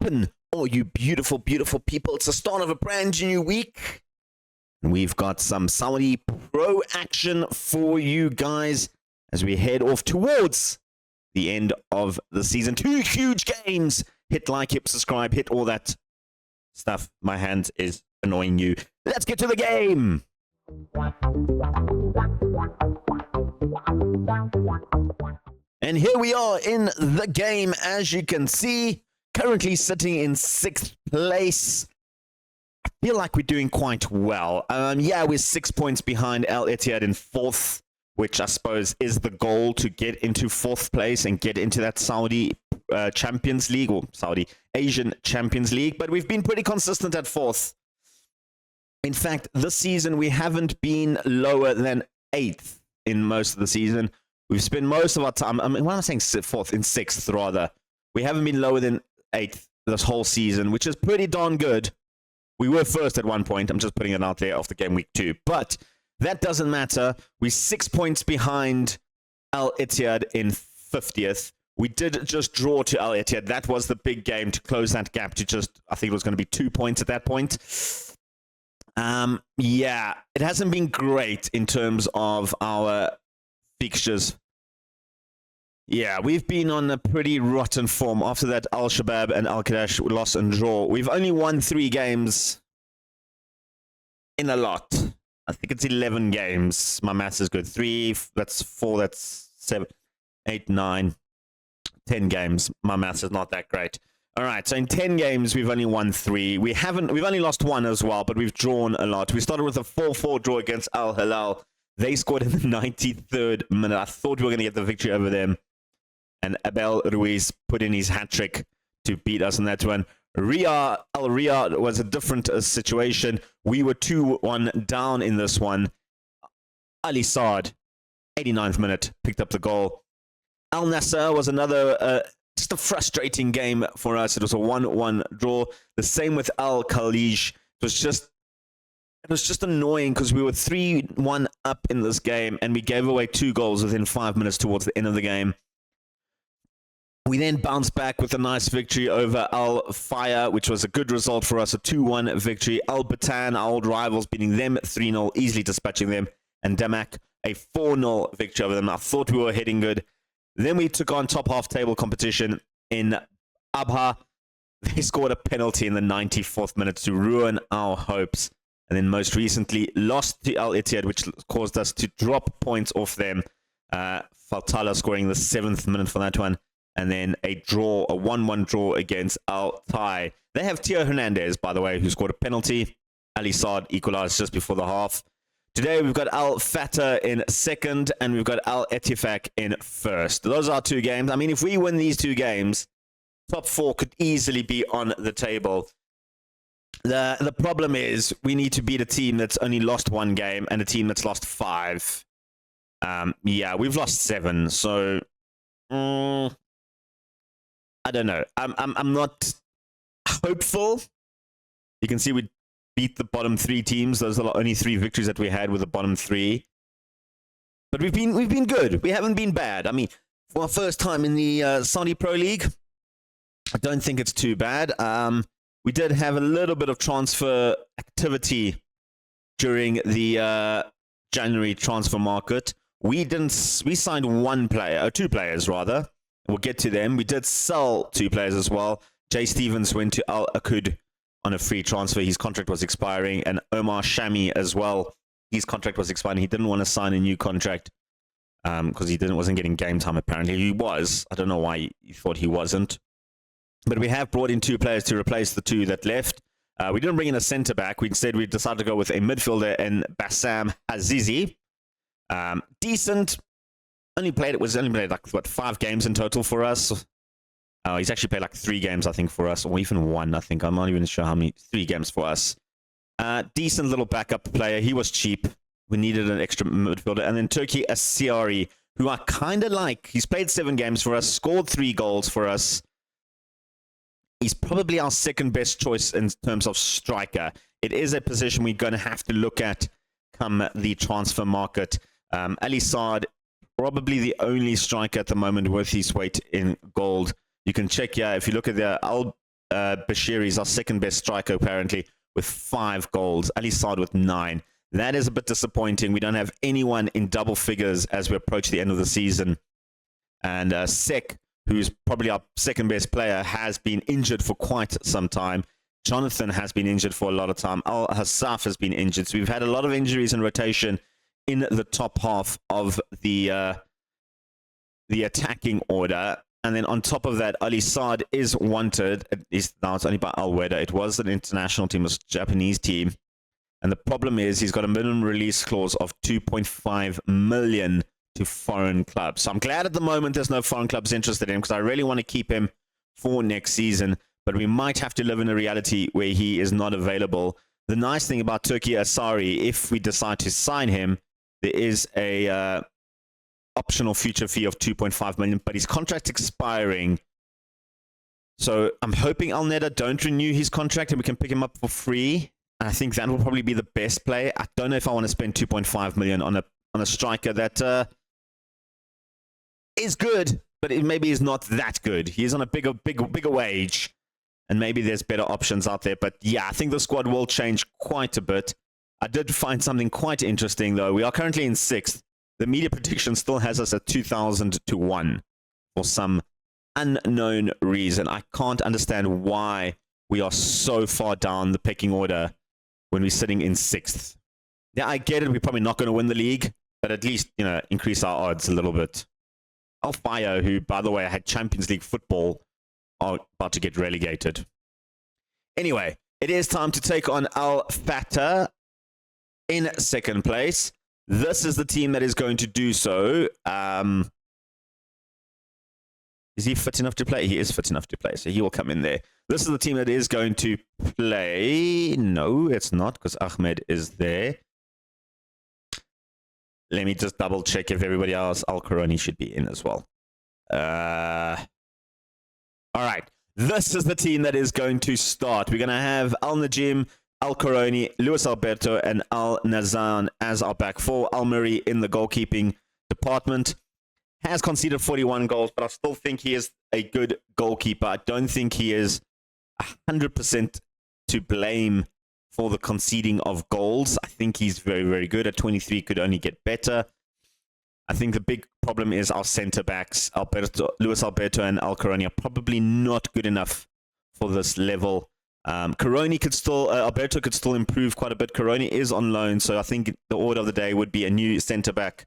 open, all you beautiful, beautiful people. It's the start of a brand new week. And we've got some Saudi Pro action for you guys as we head off towards the end of the season. 2 huge games. Hit like, hit subscribe, hit all that stuff. My hand is annoying you. Let's get to the game. And here we are in the game, as you can see, currently sitting in 6th place. I feel like we're doing quite well. Yeah, we're 6 points behind Al Ittihad in 4th, which I suppose is the goal, to get into 4th place and get into that Saudi Champions League, or Saudi Asian Champions League. But we've been pretty consistent at 4th. In fact, this season we haven't been lower than 8th in most of the season. We've spent most of our time, when I'm saying 4th, in 6th rather. We haven't been lower than 8th this whole season, which is pretty darn good. We were 1st at one point. I'm just putting it out there after game week 2. But that doesn't matter. We're 6 points behind Al Ittihad in 50th. We did just draw to Al Ittihad. That was the big game to close that gap to just, I think it was going to be 2 points at that point. Yeah, it hasn't been great in terms of our fixtures. Yeah, we've been on a pretty rotten form after that Al-Shabaab and Al-Qadash loss and draw. We've only won 3 games in a lot. I think it's 11 games. My maths is good. 3, that's 4, that's 7, 8, 9, 10 games. My maths is not that great. All right, so in 10 games, we've only won 3. We've only lost 1 as well, but we've drawn a lot. We started with a 4-4 draw against Al Hilal. They scored in the 93rd minute. I thought we were going to get the victory over them. And Abel Ruiz put in his hat-trick to beat us in that one. Al Riyadh was a different situation. We were 2-1 down in this one. Ali Saad, 89th minute, picked up the goal. Al Nassr was another... just a frustrating game for us. It was a 1-1 draw. The same with Al Khalij. It was just annoying because we were 3-1 up in this game and we gave away 2 goals within 5 minutes towards the end of the game. We then bounced back with a nice victory over Al Fire, which was a good result for us, a 2-1 victory. Al Batan, our old rivals, beating them 3-0, easily dispatching them. And Damak, a 4-0 victory over them. I thought we were heading good. Then we took on top half table competition in Abha. They scored a penalty in the 94th minute to ruin our hopes. And then most recently lost to Al Ittihad, which caused us to drop points off them. Faltala scoring the 7th minute for that one. And then a 1-1 draw against Al Tai. They have Tio Hernandez, by the way, who scored a penalty. Ali Saad equalized just before the half. Today, we've got Al Fatah in 2nd, and we've got Al Etifak in 1st. Those are 2 games. I mean, if we win these 2 games, top 4 could easily be on the table. The problem is we need to beat a team that's only lost 1 game and a team that's lost 5. Yeah, we've lost 7, so I don't know. I'm not hopeful. You can see we beat the bottom 3 teams. Those are the only 3 victories that we had with the bottom 3. But we've been good. We haven't been bad. I mean, for our first time in the Saudi Pro League, I don't think it's too bad. We did have a little bit of transfer activity during the January transfer market. We signed 1 player, or 2 players rather. We'll get to them. We did sell 2 players as well. Jay Stevens went to Al Akud on a free transfer. His contract was expiring. And Omar Shami as well. His contract was expiring. He didn't want to sign a new contract because he wasn't getting game time, apparently. He was. I don't know why he thought he wasn't. But we have brought in 2 players to replace the 2 that left. We didn't bring in a centre-back. Instead, we decided to go with a midfielder and Bassam Azizi. Decent. Only played like, 5 games in total for us. He's actually played like 3 games, I think, for us, or even 1, I think. I'm not even sure how many. 3 games for us. Decent little backup player. He was cheap. We needed an extra midfielder. And then Turkey Asiari, who I kind of like. He's played 7 games for us, scored 3 goals for us. He's probably our 2nd best choice in terms of striker. It is a position we're going to have to look at come the transfer market. Ali Saad, probably the only striker at the moment worth his weight in gold. You can check here. If you look at the Al Bashiri is our second best striker, apparently, with 5 goals. Ali Saad with 9. That is a bit disappointing. We don't have anyone in double figures as we approach the end of the season. And Sek, who's probably our second best player, has been injured for quite some time. Jonathan has been injured for a lot of time. Al Hassaf has been injured. So we've had a lot of injuries in rotation in the top half of the attacking order. And then on top of that, Ali Saad is wanted. Now it's only by Al Weda. It was an international team, it was a Japanese team. And the problem is he's got a minimum release clause of 2.5 million to foreign clubs. So I'm glad at the moment there's no foreign clubs interested in him because I really want to keep him for next season. But we might have to live in a reality where he is not available. The nice thing about Turki Asari, if we decide to sign him, there is a optional future fee of 2.5 million, but his contract's expiring. So I'm hoping Al Neda don't renew his contract and we can pick him up for free. And I think that will probably be the best play. I don't know if I want to spend 2.5 million on a striker that is good, but it maybe is not that good. He is on a bigger wage. And maybe there's better options out there. But yeah, I think the squad will change quite a bit. I did find something quite interesting, though. We are currently in 6th. The media prediction still has us at 2,000 to 1 for some unknown reason. I can't understand why we are so far down the pecking order when we're sitting in 6th. Yeah, I get it. We're probably not going to win the league, but at least, increase our odds a little bit. Al-Faya, who, by the way, had Champions League football, are about to get relegated. Anyway, it is time to take on Al-Fatah in 2nd place. This is the team that is going to do so. Is he fit enough to play? He is fit enough to play, so he will come in there. This is the team that is going to play. No, it's not, because Ahmed is there. Let me just double check if everybody else. Al-Qarani should be in as well. All right, this is the team that is going to start. We're going to have Al-Najim, Al-Qarani, Luis Alberto, and Al-Nazan as our back four. Al-Murray in the goalkeeping department. Has conceded 41 goals, but I still think he is a good goalkeeper. I don't think he is 100% to blame for the conceding of goals. I think he's very, very good. At 23, could only get better. I think the big problem is our centre-backs, Luis Alberto and Al-Qarani, are probably not good enough for this level. Alberto could still improve quite a bit. Karoni is on loan, so I think the order of the day would be a new centre-back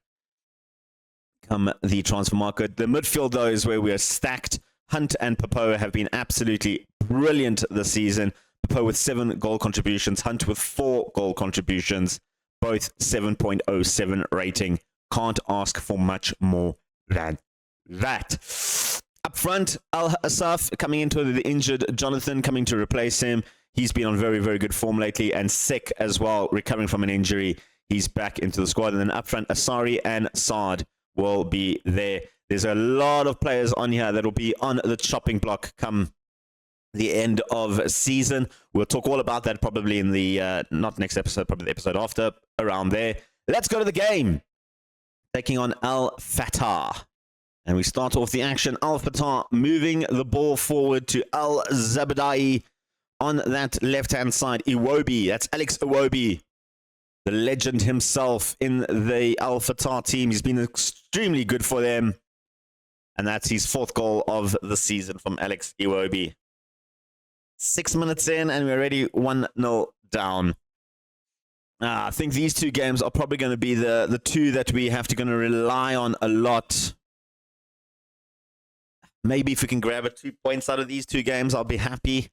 come the transfer market. The midfield, though, is where we are stacked. Hunt and Papo have been absolutely brilliant this season. Papo with 7 goal contributions, Hunt with 4 goal contributions, both 7.07 rating. Can't ask for much more than that. Up front, Al Asaf coming into the injured Jonathan, coming to replace him. He's been on very, very good form lately. And Sek as well, recovering from an injury. He's back into the squad. And then up front, Asari and Saad will be there. There's a lot of players on here that will be on the chopping block come the end of season. We'll talk all about that probably in the, not next episode, probably the episode after, around there. Let's go to the game. Taking on Al-Fatah. And we start off the action. Al-Fatah moving the ball forward to Al-Zabadai on that left-hand side. Iwobi, that's Alex Iwobi, the legend himself in the Al-Fatah team. He's been extremely good for them. And that's his 4th goal of the season from Alex Iwobi. 6 minutes in and we're already 1-0 down. I think these 2 games are probably going to be the 2 that we have to rely on a lot. Maybe if we can grab 2 points out of these 2 games, I'll be happy.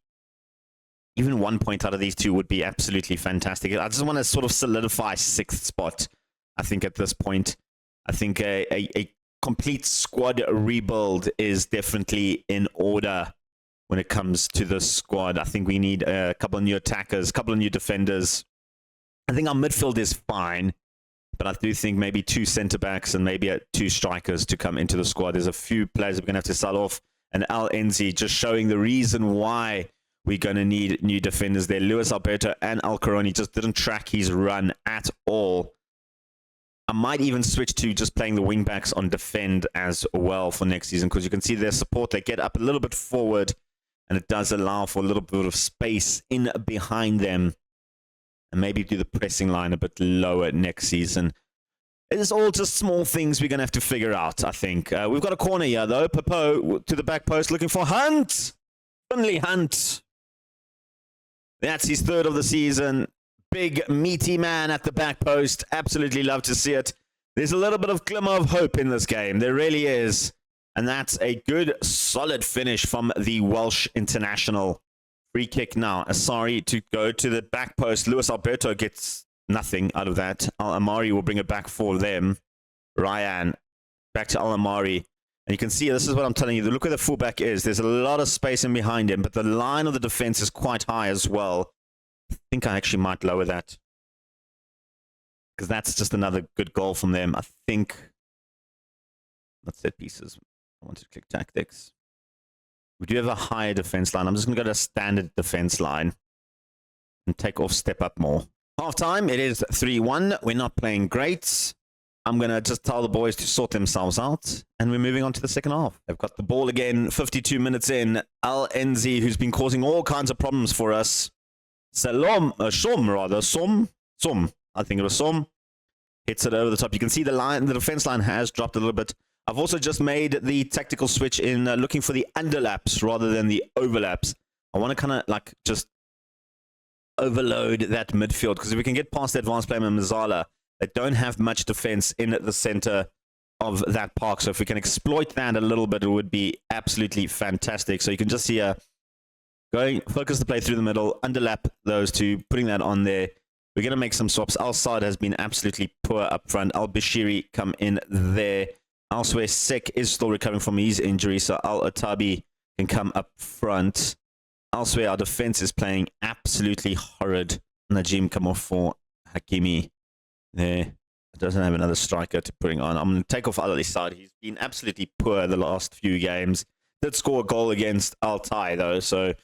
Even 1 point out of these 2 would be absolutely fantastic. I just want to sort of solidify 6th spot, I think, at this point. I think a complete squad rebuild is definitely in order when it comes to the squad. I think we need a couple of new attackers, a couple of new defenders. I think our midfield is fine, but I do think maybe 2 centre-backs and maybe 2 strikers to come into the squad. There's a few players we're going to have to sell off. And Al Enzi just showing the reason why we're going to need new defenders there. Luis Alberto and Al-Qarani just didn't track his run at all. I might even switch to just playing the wing-backs on defend as well for next season, because you can see their support. They get up a little bit forward And it does allow for a little bit of space in behind them. And maybe do the pressing line a bit lower next season. It's all just small things we're going to have to figure out, I think. We've got a corner here, though. Popo to the back post looking for Hunt. Finley Hunt. That's his third of the season. Big, meaty man at the back post. Absolutely love to see it. There's a little bit of glimmer of hope in this game. There really is. And that's a good, solid finish from the Welsh international. Free kick now. Asari to go to the back post. Luis Alberto gets nothing out of that. Al Amari will bring it back for them. Ryan back to Al Amari. And you can see, this is what I'm telling you. Look where the fullback is. There's a lot of space in behind him, but the line of the defense is quite high as well. I think I actually might lower that, because that's just another good goal from them. I think. Let's set pieces. I want to click tactics. We do have a higher defense line. I'm just going to go to standard defense line and take off step up more. Half time, it is 3-1. We're not playing great. I'm going to just tell the boys to sort themselves out, and we're moving on to the second half. They've got the ball again, 52 minutes in. Al Enzi, who's been causing all kinds of problems for us. Som, I think it was Som. Hits it over the top. You can see the defense line has dropped a little bit. I've also just made the tactical switch in looking for the underlaps rather than the overlaps. I want to kind of like just overload that midfield, because if we can get past the advanced player Mazala, they don't have much defense in the center of that park. So if we can exploit that a little bit, it would be absolutely fantastic. So you can just see focus the play through the middle, underlap those two, putting that on there. We're going to make some swaps. Al-Sad has been absolutely poor up front. Al-Bashiri come in there. Elsewhere, Sek is still recovering from his injury, so Al-Atabi can come up front. Elsewhere, our defense is playing absolutely horrid. Najim come off for Hakimi. There. It doesn't have another striker to put on. I'm going to take off Al-Assad. He's been absolutely poor the last few games. Did score a goal against Altai, though, so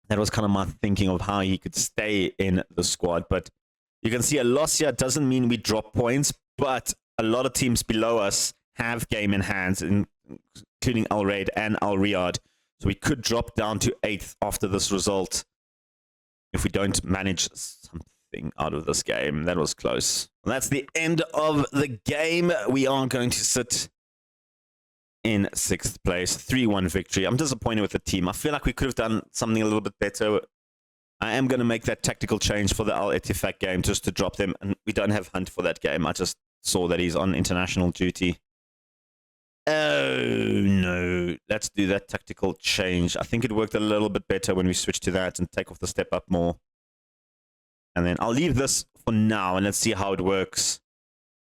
that was kind of my thinking of how he could stay in the squad. But you can see a loss here doesn't mean we drop points, but a lot of teams below us have game in hands, including Al Raid and Al Riyadh. So we could drop down to 8th after this result if we don't manage something out of this game. That was close. And that's the end of the game. We are going to sit in 6th place. 3-1 victory. I'm disappointed with the team. I feel like we could have done something a little bit better. I am going to make that tactical change for the Al Ettifaq game just to drop them. And we don't have Hunt for that game. I just saw that he's on international duty. Oh, no. Let's do that tactical change. I think it worked a little bit better when we switched to that and take off the step up more. And then I'll leave this for now and let's see how it works.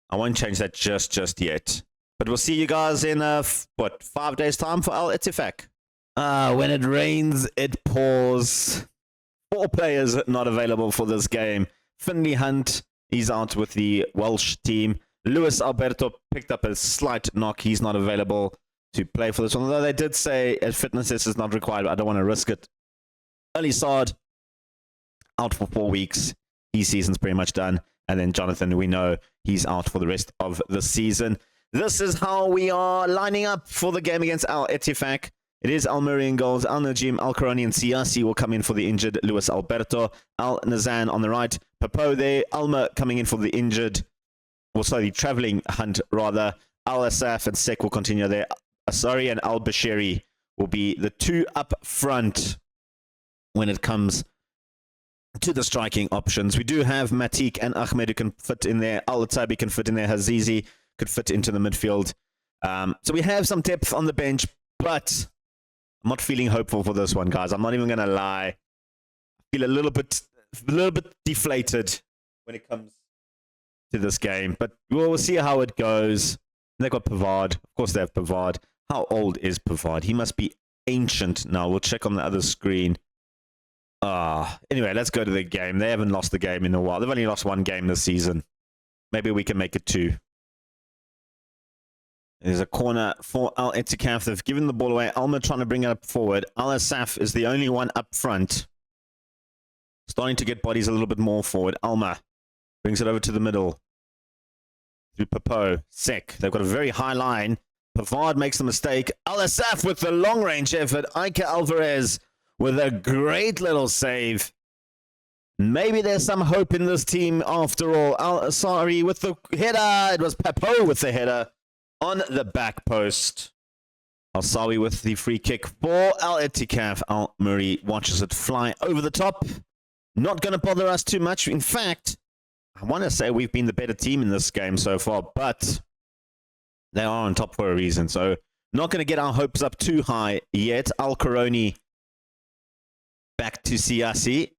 I won't change that just yet. But we'll see you guys in, 5 days' time for Al Ettifaq. When it rains, it pours. 4 players not available for this game. Finley Hunt, he's out with the Welsh team. Luis Alberto picked up a slight knock. He's not available to play for this one. Although they did say a fitness test is not required, but I don't want to risk it. Al-Assad, out for 4 weeks. His season's pretty much done. And then Jonathan, we know he's out for the rest of the season. This is how we are lining up for the game against Al Ettifaq. It is Al-Murray in goals. Al-Najim, Al-Karani, and Siasi will come in for the injured Luis Alberto. Al-Nazan on the right. Papo there. Alma coming in for the injured, or sorry, the travelling Hunt, rather. Al-Asaf and Sek will continue there. Asari and Al-Bashiri will be the 2 up front when it comes to the striking options. We do have Matik and Ahmed who can fit in there. Al-Atabi can fit in there. Hazizi could fit into the midfield. So we have some depth on the bench, but I'm not feeling hopeful for this one, guys. I'm not even going to lie. I feel a little bit deflated when it comes to this game, but we'll see how it goes. They've got Pavard. Of course, they have Pavard. How old is Pavard? He must be ancient now. We'll check on the other screen. Anyway, let's go to the game. They haven't lost the game in a while. They've only lost 1 game this season. Maybe we can make it 2. There's a corner for Al Ettifaq. They've given the ball away. Alma trying to bring it up forward. Al-Asaf is the only one up front. Starting to get bodies a little bit more forward. Alma brings it over to the middle. Through Papo. Sek. They've got a very high line. Pavard makes the mistake. Al-Asaf with the long-range effort. Ike Alvarez with a great little save. Maybe there's some hope in this team after all. Al-Asari with the header. It was Papo with the header on the back post. Al-Sawi with the free kick for Al-Etikaf. Al-Murray watches it fly over the top. Not going to bother us too much. In fact, I want to say we've been the better team in this game so far, but they are on top for a reason. So not going to get our hopes up too high yet. Al-Karoni back to Siasi.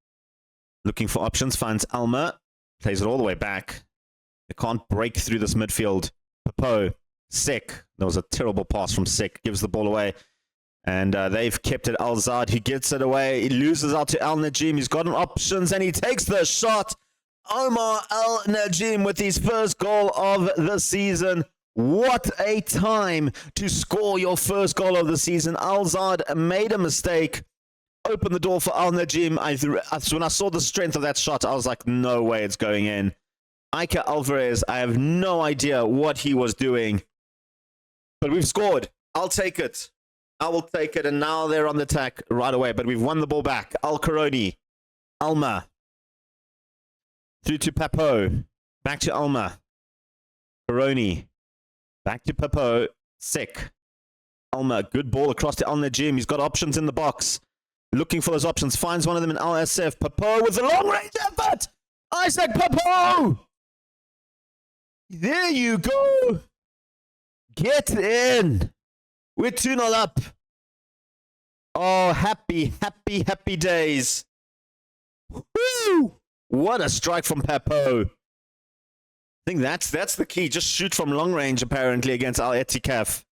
Looking for options. Finds Alma. Plays it all the way back. They can't break through this midfield. Papo. Sick. That was a terrible pass from Sick. Gives the ball away. And they've kept it. Al-Zad, who gets it away. He loses out to Al-Najim. He's got options and he takes the shot. Omar Al-Najim with his first goal of the season. What a time to score your first goal of the season. Al-Zad made a mistake. Opened the door for Al-Najim. When I saw the strength of that shot, I was like, no way it's going in. Ike Alvarez, I have no idea what he was doing. But we've scored. I'll take it. I will take it. And now they're on the attack right away. But we've won the ball back. Al-Karoni. Alma. Through to Papo. Back to Alma. Karoni. Back to Papo. Sick. Alma. Good ball across to Al-Najim. He's got options in the box. Looking for those options. Finds one of them in Al-SF. Papo with a long-range effort. Isaac Papo. There you go. Get in. We're 2-0 up. Oh, happy, happy, happy days. Woo! What a strike from Papo. I think that's the key. Just shoot from long range, apparently, against Al-Etikaf.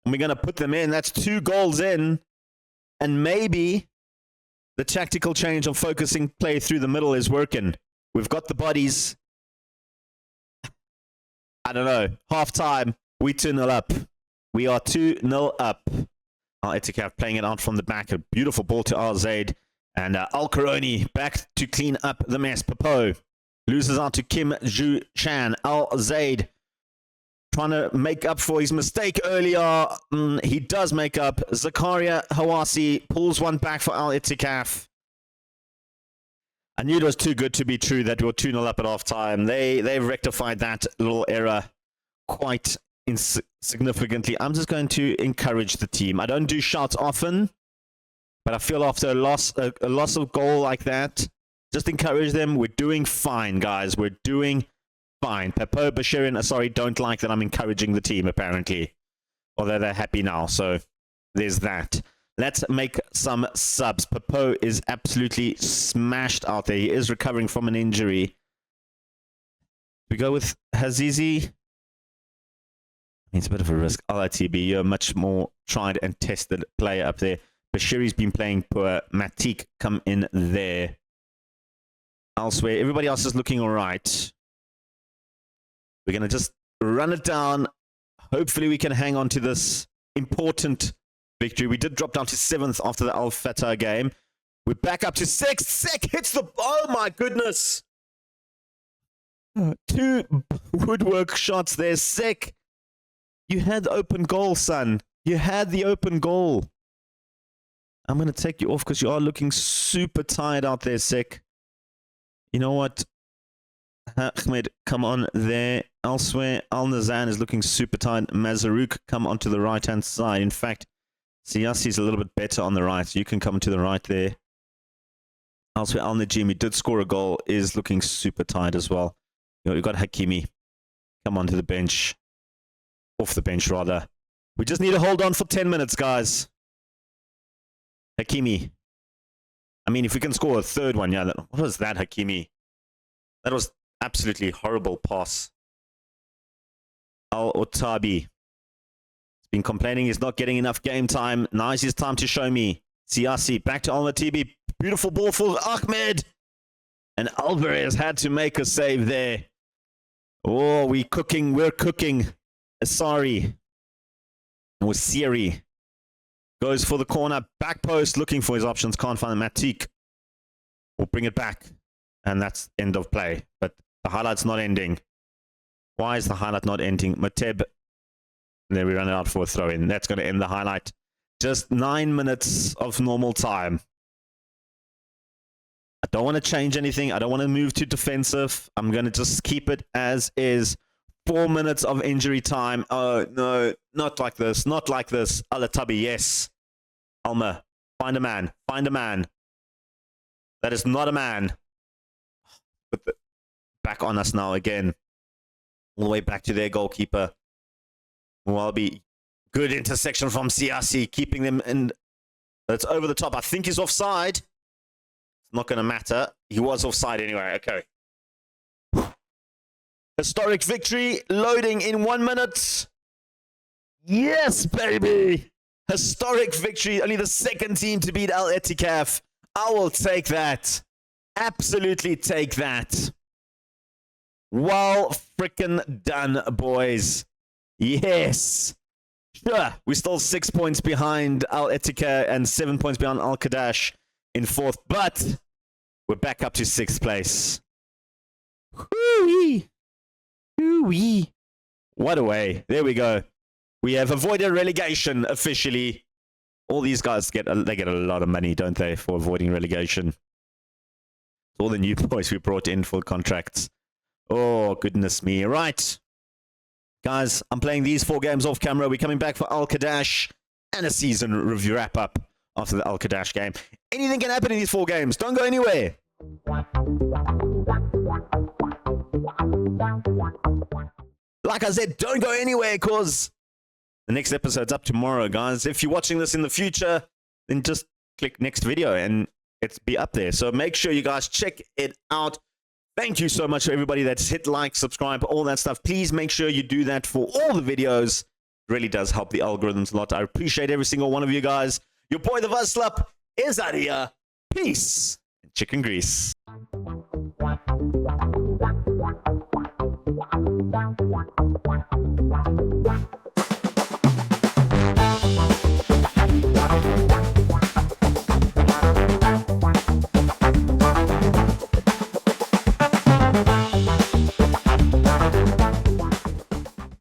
And we're going to put them in. That's 2 goals in. And maybe the tactical change of focusing play through the middle is working. We've got the bodies. I don't know. Half time. We 2-0 up. We are 2-0 up. Al-Etikaf playing it out from the back. A beautiful ball to Al-Zaid. And Al-Karoni back to clean up the mess. Papo loses out to Kim Ju Chan. Al-Zaid trying to make up for his mistake earlier. He does make up. Zakaria Hawasi pulls one back for Al-Etikaf. I knew it was too good to be true that we were 2-0 up at half time. They've rectified that little error quite significantly. I'm just going to encourage the team. I don't do shouts often, but I feel after a loss of goal like that, just encourage them. We're doing fine, guys. We're doing fine. Papo, Bashirin, sorry, don't like that I'm encouraging the team, apparently. Although they're happy now, so there's that. Let's make some subs. Papo is absolutely smashed out there. He is recovering from an injury. We go with Hazizi. It's a bit of a risk. LITB, you're a much more tried and tested player up there. Bashiri's been playing poor. Matik come in there. Elsewhere, everybody else is looking all right. We're going to just run it down. Hopefully we can hang on to this important victory. We did drop down to 7th after the Al Fatah game. We're back up to 6th. Sick hits the... Oh my goodness. 2 woodwork shots there. Sick. You had the open goal, son. You had the open goal. I'm going to take you off because you are looking super tired out there, Sick. You know what? Ahmed, come on there. Elsewhere, Al-Nazan is looking super tired. Mazaruk, come onto the right-hand side. In fact, Siasi is a little bit better on the right. So you can come to the right there. Elsewhere, Al-Najim, who did score a goal, is looking super tired as well. You've got Hakimi. Come onto the bench. Off the bench, rather. We just need to hold on for 10 minutes, guys. Hakimi. I mean, if we can score a third one, yeah. What was that, Hakimi? That was absolutely horrible pass. Al-Otabi. He's been complaining he's not getting enough game time. Now is his time to show me. Siasi, back to Al-Matibi. Beautiful ball for Ahmed. And Alvarez had to make a save there. Oh, we're cooking. Sorry. Or Siri. Goes for the corner. Back post. Looking for his options. Can't find Matik. We'll bring it back. And that's end of play. But the highlight's not ending. Why is the highlight not ending? Mateb And then we run it out for a throw-in. That's going to end the highlight. Just 9 minutes of normal time. I don't want to change anything. I don't want to move to defensive. I'm going to just keep it as is. 4 minutes of injury time. Oh, no. Not like this. Not like this. Alatabi, yes. Alma, find a man. Find a man. That is not a man. Back on us now again. All the way back to their goalkeeper. Mualbi. Good intersection from Siasi. Keeping them in. That's over the top. I think he's offside. It's not going to matter. He was offside anyway. Okay. Historic victory. Loading in 1 minute. Yes, baby. Historic victory. Only the second team to beat Al Ettikaf. I will take that. Absolutely take that. Well frickin' done, boys. Yes. Sure, we're still 6 points behind Al Ettika and 7 points behind Al Qadash in fourth, but we're back up to sixth place. Hoo-wee. Hoo-wee. What a way. There we go. We have avoided relegation officially. All these guys get a lot of money, don't they, for avoiding relegation. All the new boys we brought in for contracts. Oh, goodness me. Right. Guys, I'm playing these 4 games off camera. We're coming back for Al Qadash and a season review wrap-up after the Al Qadash game. Anything can happen in these 4 games. Don't go anywhere. Like I said, don't go anywhere because the next episode's up tomorrow, guys. If you're watching this in the future, then just click next video and it's be up there. So make sure you guys check it out. Thank you so much for everybody that's hit like, subscribe, all that stuff. Please make sure you do that for all the videos. It really does help the algorithms a lot. I appreciate every single one of you guys. Your boy, the Vaslap, is out of here. Peace and chicken grease.